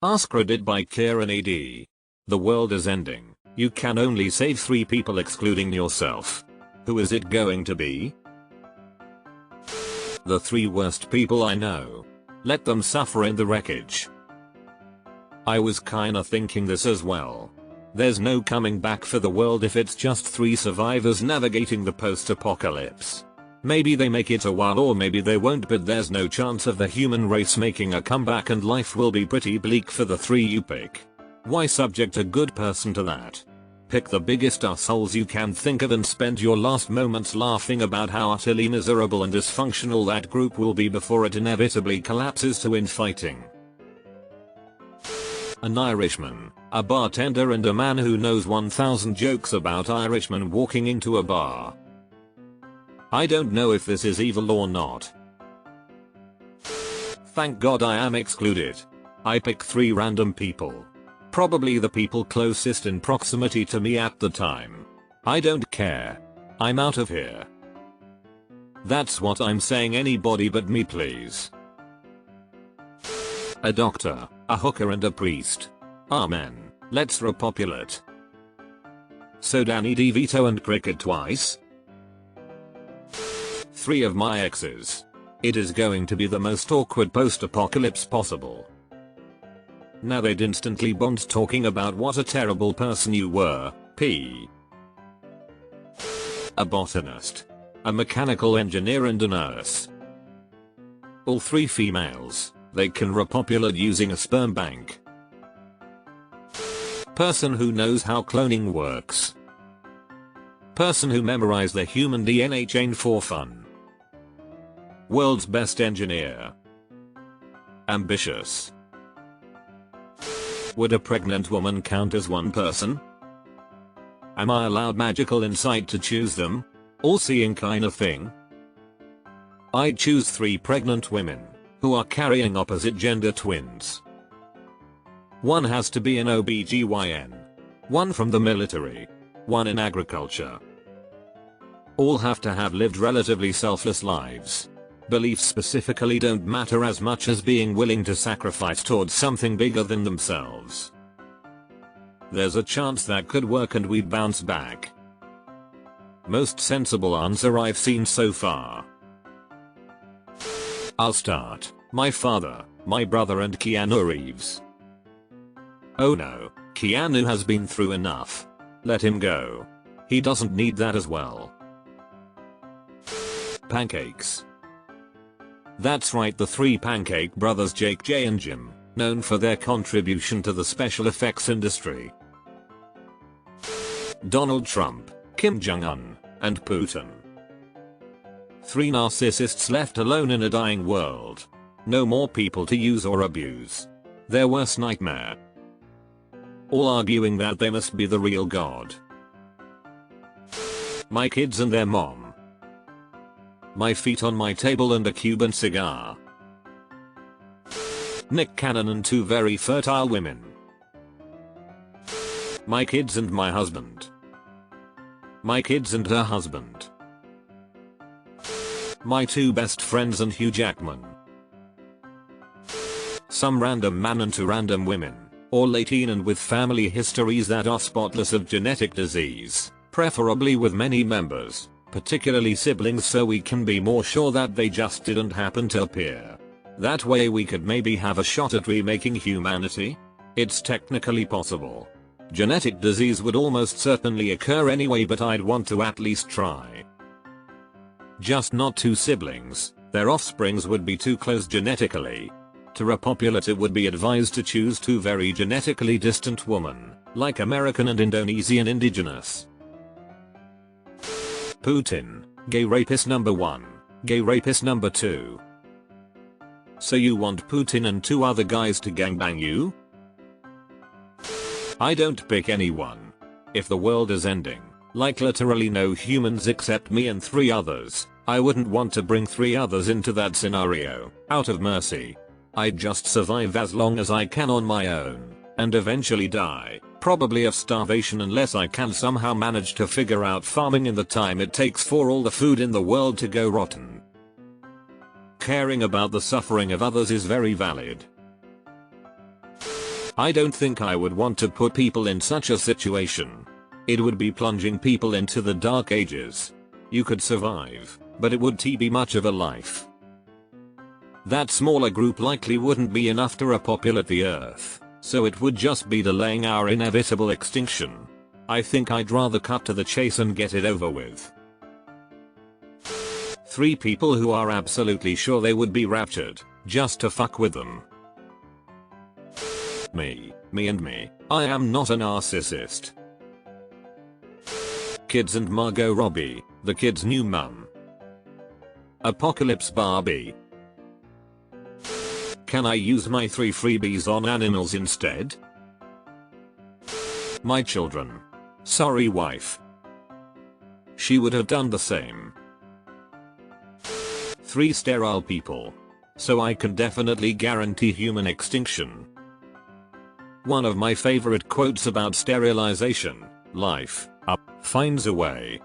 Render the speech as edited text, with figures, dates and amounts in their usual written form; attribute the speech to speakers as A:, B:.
A: AskReddit by Kieran AD. The world is ending. You can only save 3 people excluding yourself. Who is it going to be? The 3 worst people I know. Let them suffer in the wreckage. I was kinda thinking this as well. There's no coming back for the world if it's just 3 survivors navigating the post-apocalypse. Maybe they make it a while or maybe they won't, but there's no chance of the human race making a comeback and life will be pretty bleak for the 3 you pick. Why subject a good person to that? Pick the biggest assholes you can think of and spend your last moments laughing about how utterly miserable and dysfunctional that group will be before it inevitably collapses to infighting. An Irishman, a bartender and a man who knows 1000 jokes about Irishmen walking into a bar. I don't know if this is evil or not. Thank God I am excluded. I pick 3 random people. Probably the people closest in proximity to me at the time. I don't care. I'm out of here. That's what I'm saying, anybody but me please. A doctor, a hooker and a priest. Amen. Let's repopulate. So Danny DeVito and cricket twice? 3 of my exes. It is going to be the most awkward post-apocalypse possible. Now they'd instantly bond talking about what a terrible person you were, P. A botanist. A mechanical engineer and a nurse. All 3 females. They can repopulate using a sperm bank. Person who knows how cloning works. Person who memorized the human DNA chain for fun. World's best engineer. Ambitious. Would a pregnant woman count as one person? Am I allowed magical insight to choose them? All-seeing kinda thing? I'd choose 3 pregnant women who are carrying opposite gender twins. One has to be an OBGYN. One from the military. One in agriculture. All have to have lived relatively selfless lives. Beliefs specifically don't matter as much as being willing to sacrifice towards something bigger than themselves. There's a chance that could work and we'd bounce back. Most sensible answer I've seen so far. I'll start. My father, my brother and Keanu Reeves. Oh no, Keanu has been through enough. Let him go. He doesn't need that as well. Pancakes. That's right, the 3 pancake brothers, Jake, Jay and Jim, known for their contribution to the special effects industry. Donald Trump, Kim Jong-un, and Putin. 3 narcissists left alone in a dying world. No more people to use or abuse. Their worst nightmare. All arguing that they must be the real god. My kids and their mom. My feet on my table and a Cuban cigar. Nick Cannon and 2 very fertile women. My kids and my husband. My kids and her husband. My 2 best friends and Hugh Jackman. Some random man and 2 random women, all 18 and with family histories that are spotless of genetic disease, preferably with many members. Particularly siblings, so we can be more sure that they just didn't happen to appear. That way we could maybe have a shot at remaking humanity? It's technically possible. Genetic disease would almost certainly occur anyway, but I'd want to at least try. Just not 2 siblings, their offsprings would be too close genetically. To repopulate it would be advised to choose 2 very genetically distant women, like American and Indonesian indigenous. Putin, gay rapist number 1, gay rapist number 2. So you want Putin and 2 other guys to gangbang you? I don't pick anyone. If the world is ending, like literally no humans except me and 3 others, I wouldn't want to bring 3 others into that scenario, out of mercy. I'd just survive as long as I can on my own, and eventually die. Probably of starvation unless I can somehow manage to figure out farming in the time it takes for all the food in the world to go rotten. Caring about the suffering of others is very valid. I don't think I would want to put people in such a situation. It would be plunging people into the dark ages. You could survive, but it would be much of a life. That smaller group likely wouldn't be enough to repopulate the earth, so it would just be delaying our inevitable extinction. I think I'd rather cut to the chase and get it over with. 3 people who are absolutely sure they would be raptured, just to fuck with them. Me and me. I am not a narcissist. Kids and Margot Robbie, the kid's new mum. Apocalypse Barbie. Can I use my 3 freebies on animals instead? My children. Sorry wife. She would have done the same. 3 sterile people. So I can definitely guarantee human extinction. One of my favorite quotes about sterilization: life finds a way.